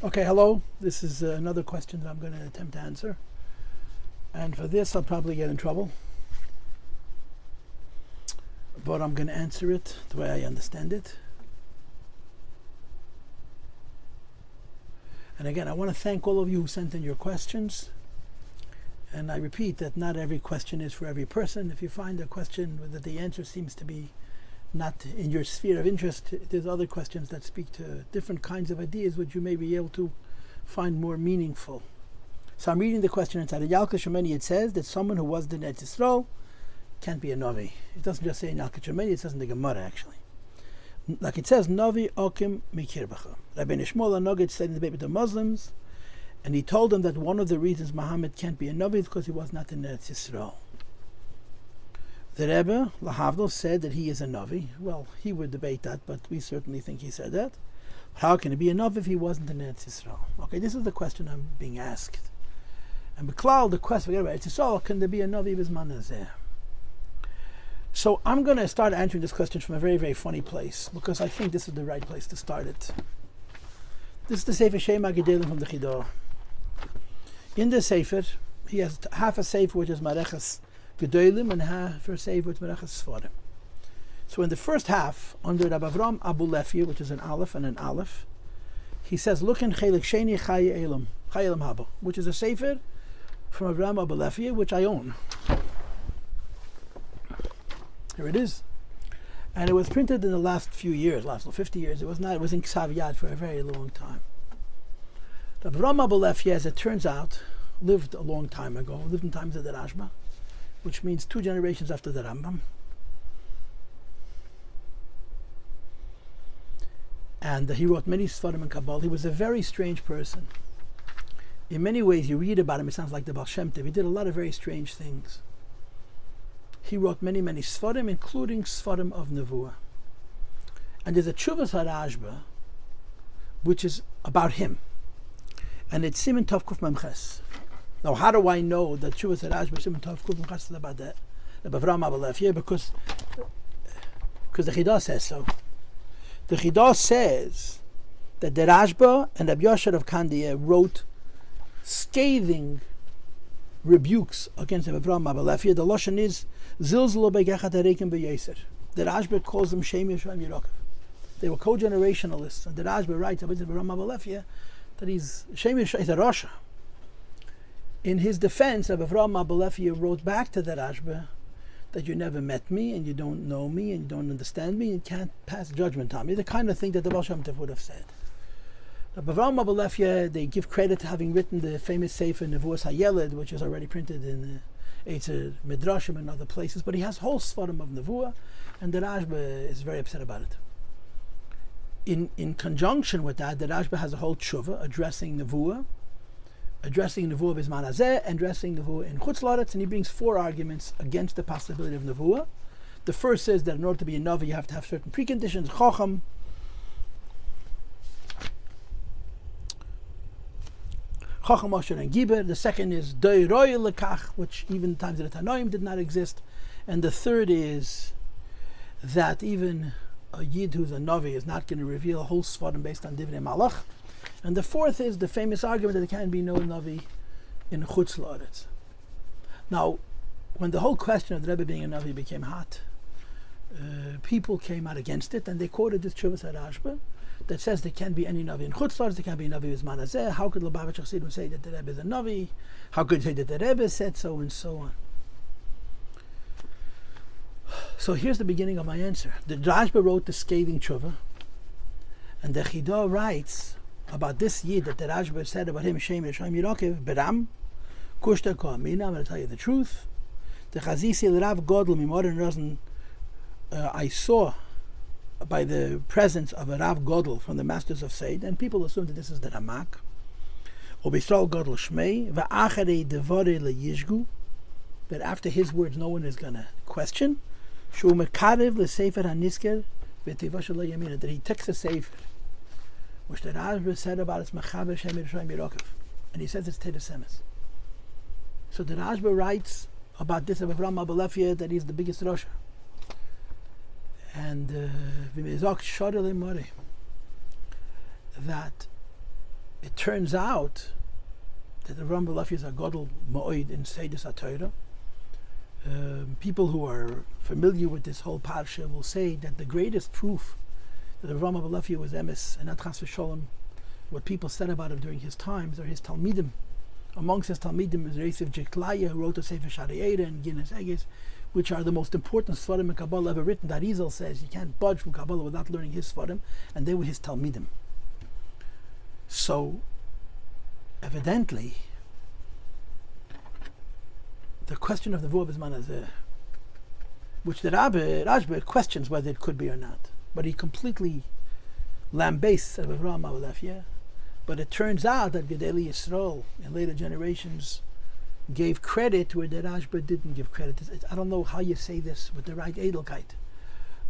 Okay, hello. This is another question that I'm going to attempt to answer. And for this, I'll probably get in trouble. But I'm going to answer it the way I understand it. And again, I want to thank all of you who sent in your questions. And I repeat that not every question is for every person. If you find a question that the answer seems to be not in your sphere of interest, there's other questions that speak to different kinds of ideas which you may be able to find more meaningful. So I'm reading the question inside. In Yalkut Shemini it says that someone who was in Eretz Yisrael can't be a Navi. It doesn't just say in Yalkut Shemini, it says in the Gemara actually. Like it says, Navi Okim Mikirbacha. Rabbi Nishmola Nogit said in the debate with the Muslims, and he told them that one of the reasons Muhammad can't be a Navi is because he was not in Eretz Yisrael. The rebbe, lyhadus, said that he is a Navi. Well, he would debate that, but we certainly think he said that. How can he be a Navi if he wasn't in Eretz Yisrael? Okay, this is the question I'm being asked. And Beklal, the question, Eretz Yisrael, can there be a Navi b'zman hazeh? So I'm going to start answering this question from a very, very funny place, because I think this is the right place to start it. This is the Sefer Shema Gedolim from the Chidah. In the Sefer, he has half a Sefer which is Marechas Gedolim and half a Sefer which is Marechas Sfarim. So in the first half, under Rabbi Avram Abulefia, which is an Aleph and an Aleph, he says, look in Chelik Sheni Chai Elam Haba, which is a Sefer from Avram Abulefia, which I own. Here it is. And it was printed in the last few years, last 50 years. It was in Ksav Yad for a very long time. Rabbi Avram Abulefia, as it turns out, lived a long time ago, lived in times of the Rashba, which means 2 generations after the Rambam. And he wrote many Sfarim and Kabbalah. He was a very strange person. In many ways, you read about him, it sounds like the Baal Shem Tov. He did a lot of very strange things. He wrote many, many Sfarim, including Sfarim of Nevuah. And there's a Tshuvas HaRashba, which is about him. And it's Siman Tov Kuf Memches. Now, how do I know that Tshuvas HaRashba, Siman Tov Kuf Memches is about that? The Avram Abulefia, because the Chidah says so. The Chidah says that the Rashba and Rabbi Yosher of Kandia wrote scathing rebukes against Avram Abulefia. The Lashon is Zilzalo Begechat Harekim Beyeser. The Rashba calls them Shem Yisrael Yerokev. They were co-generationalists, and the Rashba writes about Avram Abulefia that he's Shem Yisrael is a Rasha. In his defense, Avram Abulefia wrote back to the Rashba that you never met me, and you don't know me, and you don't understand me, and you can't pass judgment on me. The kind of thing that the Baal Shem Tov would have said. Avram Abulefia, they give credit to having written the famous Sefer Nevuah HaYeled, which is already printed in Eitzer Midrashim and other places, but he has whole Sfarim of Nevuah, and the Rashba is very upset about it. In conjunction with that, the Rashba has a whole tshuva addressing Nevuah b'zman hazeh, and addressing Nevuah in Chutz La'aretz, and he brings 4 arguments against the possibility of Nevuah. The first is that in order to be a Navi, you have to have certain preconditions, Chacham, Asher and Giber. The second is Doi Roy Lekach, which even times of the Tanoim did not exist. And the third is that even a Yid who's a Navi is not going to reveal a whole Sfarim based on Divrei Malach. And the fourth is the famous argument that there can be no Navi in Chutz La'aretz. Now, when the whole question of the Rebbe being a Navi became hot, people came out against it, and they quoted this Tshuvas HaRashba that says there can't be any Navi in Chutz La'aretz, there can't be a Navi b'zman hazeh. How could Lubavitch Chassidim say that the Rebbe is a Navi? How could he say that the Rebbe said so, and so on? So here's the beginning of my answer. The Rashba wrote the scathing tshuva, and the Chidah writes about this Yid that the Rashba said about him, Shem Yisrael Yerokev, Beram, Kushta Ko'amina. I'm going to tell you the truth. The Chazisi Rav Godel Mimor and Rosen, I saw by the presence of a Rav Godel from the Masters of Seid, and people assume that this is the Ramak. Obisral Godel Shmei, Va'acharei Devore LeYishgu, that after his words no one is going to question. Shu Mekarev LeSefer HaNisker V'Tivash LeYamina, that he takes a Sefer which the Rashba said about its Mechaber Shem Yisrael Yerokev, and he says it's Teres Emes. So the Rashba writes about this of Avram Abulefia that he's the biggest Rasha. And that it turns out that the Ram Balafia is a Godel Mo'id in Seidus HaTorah. People who are familiar with this whole parsha will say that the greatest proof that the Ram Balafia was emes and not chas v'sholem, what people said about him during his times, are his Talmidim. Amongst his Talmidim is Reisiv Jeklaya, who wrote the Sefer Shari'era and Guinness Egges, which are the most important Sfarim in Kabbalah ever written. That Arizal says you can't budge from Kabbalah without learning his Sfarim, and they were his Talmidim. So, evidently, the question of the Nevuah B'zman Hazeh, which the Rashba questions whether it could be or not, but he completely lambastes Avraham Avalafia. But it turns out that Gedali Yisrael in later generations gave credit where the Rashba didn't give credit. I don't know how you say this with the right Edelkeit,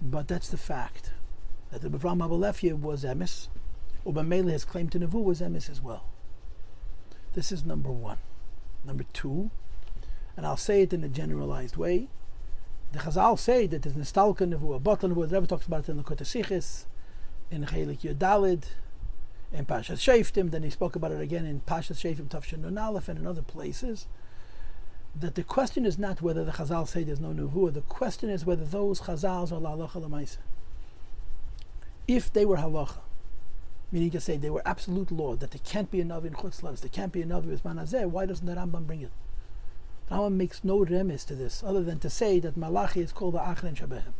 but that's the fact. That the Avraham Avalafia was emes, Ubamele, his claim to Nevuah, was emes as well. This is number one. Number two, and I'll say it in a generalized way, the Chazal say that there's Nestalka Nevuah, Botla Nevuah. The Rebbe talks about it in the Kotasichis, in Chelik Yudalid, in Pashas Sheftim, then he spoke about it again in Pashas Sheftim, Tafshin Nun Aleph, and in other places, that the question is not whether the Chazal say there's no Nevuah, the question is whether those Chazals are Halacha L'Maisa. If they were Halacha, meaning to say they were absolute law, that there can't be a Navi in Chutz Laretz, there can't be a Navi with B'zman Hazeh, why doesn't the Rambam bring it? The Rambam makes no remes to this, other than to say that Malachi is called the Achlen Shabehem.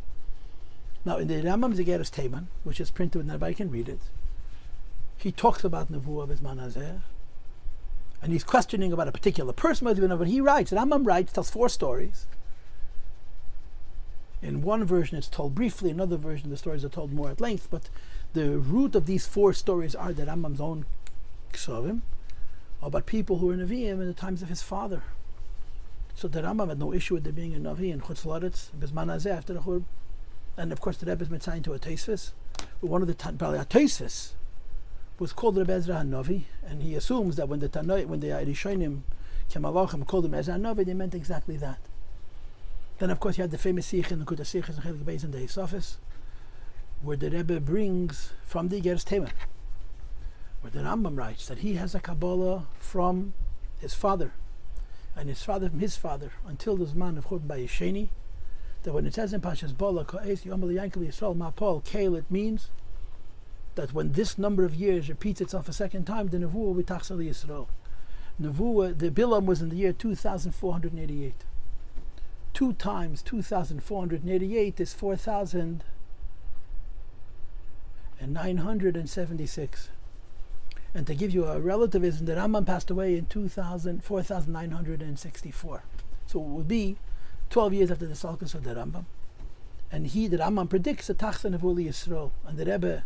Now, in the Rambam Zegeres Teiman, which is printed and everybody can read it, he talks about Nevuah B'zman Hazeh, and he's questioning about a particular person, but he writes, the Rambam writes, tells 4 stories. In one version it's told briefly, in another version the stories are told more at length, but the root of these 4 stories are the Rambam's own Ksovim, about people who were Nevi'im in the times of his father. So the Rambam had no issue with there being a Navi in Chutz Laretz, B'zman Hazeh after the Churb. And of course the Rebbe is mitzayin to a Teisvis. One of the probably a Teisvis was called Rebbe Ezra HaNavi, and he assumes that when the Rishonim Kemalachim called him Ezra HaNavi, they meant exactly that. Then of course you had the famous Sikh in the Kuta Sikh and Chelik Beis in the Esophagus, where the Rebbe brings from the Geras Teiman, where the Rambam writes that he has a Kabbalah from his father, and his father from his father, until the Zman of Churban Bayesheni, that when it says in Pashas Bola, Ka'es Yomel Yankel Yisrael Ma'pol Keil, it means that when this number of years repeats itself a second time, the Nevuah will be Tachsel Yisrael. Nevuah, the Bilam was in the year 2488. 2 times 2488 is 4,976. And to give you a relativism, the Rambam passed away in 4,964. So it would be 12 years after the Salkus of the Rambam. And the Rambam predicts a Tachsa Nevuah Yisrael. And the Rebbe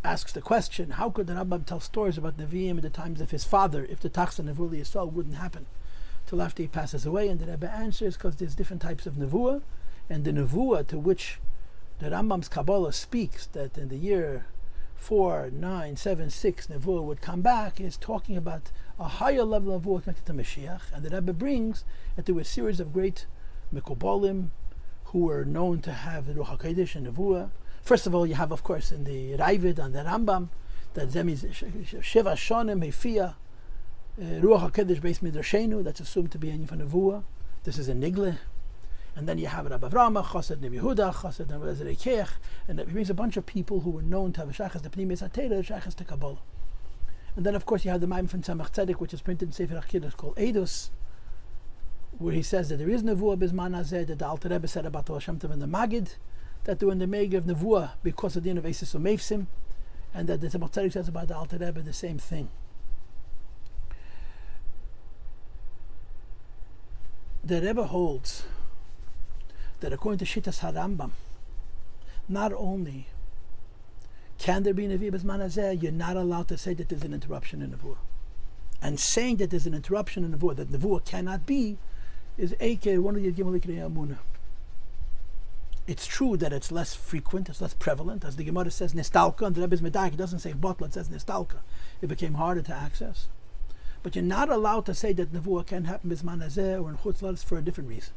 asks the question, how could the Rambam tell stories about Nevi'im in the times of his father if the Tachsa Nevuah Yisrael wouldn't happen till after he passes away? And the Rebbe answers, because there's different types of Nevuah, and the Nevuah to which the Rambam's Kabbalah speaks, that in the year 4976 Nevuah would come back, is talking about a higher level of Nevuah connected to Mashiach. And the Rebbe brings that there were a series of great Mekubalim who were known to have the Ruach HaKodesh and Nevuah. First of all, you have, of course, in the Ravid and the Rambam, that Zemi Sheva Shonim Hefia Ruach HaKodesh Beis Midrashenu, that's assumed to be in for Nevuah. This is a Nigle. And then you have Rabbi Avraham, Chassid Nevi Yehuda, Chassid Nevi Zerekeach, and it brings a bunch of people who were known to have a Shachas to Pnimis HaTeira, Shachas to Kabbalah. And then, of course, you have the Maim from Tzemach Tzedek, which is printed in Sefer Achidus called Eidus, where he says that there is Nevuah B'zman Hazeh, that the Alter Rebbe said about the Hashem Tov and the Magid, that they were in the Me'eg of Nevuah because of the din of Eisus U'Meifsim, and that the Tzemach Tzedek says about the Alter Rebbe the same thing. The Rebbe holds that according to Shittas HaRambam, not only can there be Nevuah B'zman Hazeh, you're not allowed to say that there's an interruption in Nevuah. And saying that there's an interruption in Nevuah, that Nevuah cannot be, is Eike, one of the Gimel Ikrei Amunah. It's true that it's less frequent, it's less prevalent. As the Gemara says, Nistalka, and the Rebbe's Medaik, it doesn't say Botla, it says Nistalka. It became harder to access. But you're not allowed to say that Nevuah can happen B'zman Hazeh or in Chutz Laretz for a different reason.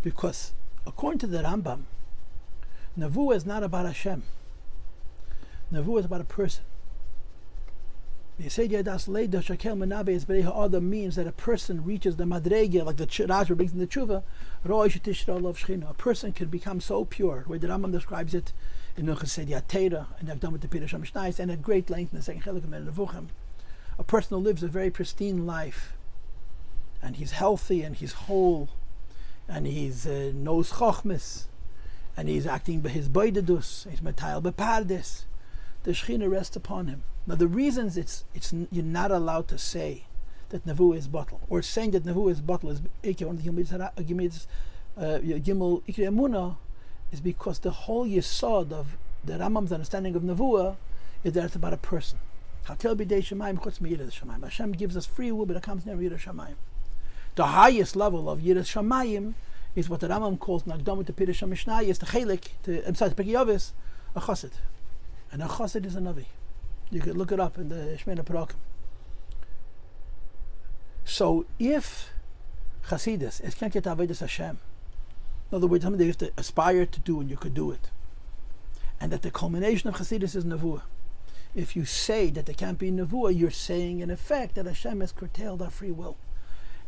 Because according to the Rambam, Nevuah is not about Hashem. Nevuah is about a person. You say das leida shakel menabe is bereha other means that a person reaches the madrege, like the Rashi brings in the tshuva, roish tishra lov shchina. A person can become so pure, the way the Rambam describes it in Chassidus Teira and Akdam to Pirush HaMishnayos, and at great length in the second chelik of Nevuah. A person who lives a very pristine life, and he's healthy and he's whole, and he's knows chochmas, and he's acting by his boidedus, he's metayel bepardes. The Shechina rests upon him. Now the reasons you're not allowed to say that Nevuah is bottle, or saying that Nevuah is bottle is one of the Gimel Ikri Emunah, is because the whole yesod of the Rambam's understanding of Nevuah is that it's about a person. Hashem gives us free will, but it comes never Yiras Shamayim. The highest level of Yiras Shamayim is what the Rambam calls Nagdam to Pirush HaMishnayos, the chelik, inside Pirkei Avos, a chassid. And a chassid is a navi. You could look it up in the Shemina Parakim. So if Chassidus is can't get Avodas Hashem, in other words, something that you have to aspire to do and you could do it, and that the culmination of Chassidus is Nevuah. If you say that there can't be Nevuah, you're saying in effect that Hashem has curtailed our free will.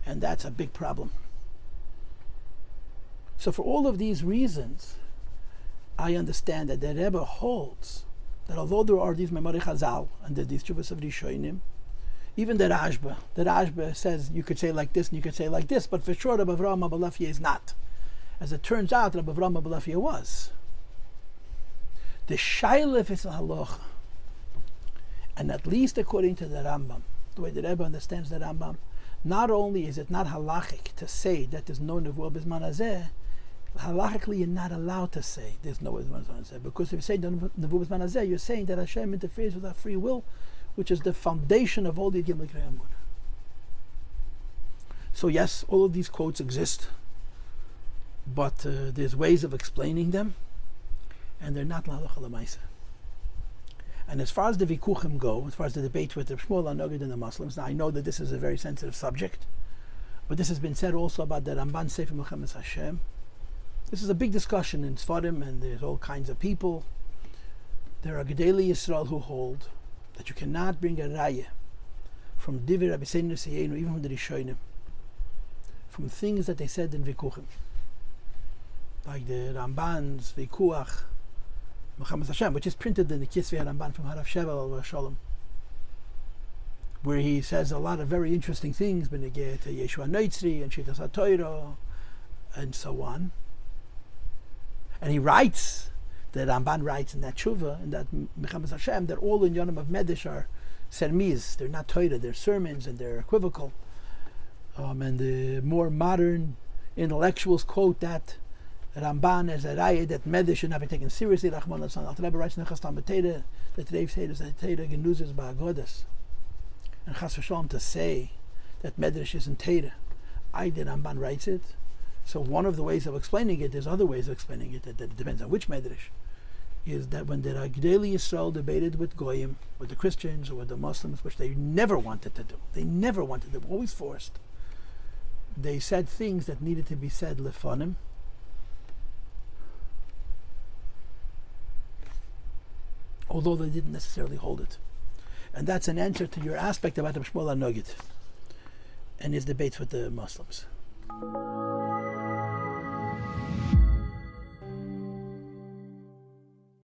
And that's a big problem. So for all of these reasons, I understand that the Rebbe holds that although there are these Memorei Chazal and these Tshuvos of Rishonim, even the Rashba says you could say like this and you could say like this, but for sure Rabbi Avraham Abulafia is not. As it turns out, Rabbi Avraham Abulafia was. The Shailef is a halacha, and at least according to the Rambam, the way the Rebbe understands the Rambam, not only is it not halachic to say that there's no Nevuah B'zman Hazeh, halachically you're not allowed to say there's no Nevuah B'zman Hazeh, because if you say Nevuah B'zman Hazeh, you're saying that Hashem interferes with our free will, which is the foundation of all the Yidgim L'Krei Amud. So yes, all of these quotes exist, but there's ways of explaining them, and they're not l'halacha l'maisa. And as far as the vikuchim go, as far as the debate with the Shmuel HaNogid and the Muslims, now I know that this is a very sensitive subject, but this has been said also about the Ramban Sefer Milchemes Hashem. This is a big discussion in Sfarim, and there's all kinds of people. There are Gedolei Yisrael who hold that you cannot bring a raya from Divrei Rabbi Seinu, even from the Rishonim, from things that they said in vikuchim, like the Ramban's vikuach Milchemes Hashem, which is printed in the Kisvei Ramban from Harav Shevel Shalom, where he says a lot of very interesting things, Benegeh to Yeshua Noitzri and Shitas HaTorah, and so on. And he writes, the Ramban writes in that Tshuva, in that Milchemes Hashem, that all in Yonim of Medish are sermiz, they're not Torah, they're sermons and they're equivocal. And the more modern intellectuals quote that Ramban as a raya that Medish should not be taken seriously. Rachman al-San. The Rebbe writes in the Chastam B'Teira that Reiv says that Teira genuzes ba'agodas. And Chas v'Shalom to say that Medrash isn't Teira. The Ramban writes it. So one of the ways of explaining it, there's other ways of explaining it, that it depends on which Medrash, is that when the Gedolei Yisrael debated with Goyim, with the Christians or with the Muslims, which they never wanted to do, always forced, they said things that needed to be said lefanim, although they didn't necessarily hold it. And that's an answer to your aspect about the Shmuel HaNogid and his debates with the Muslims.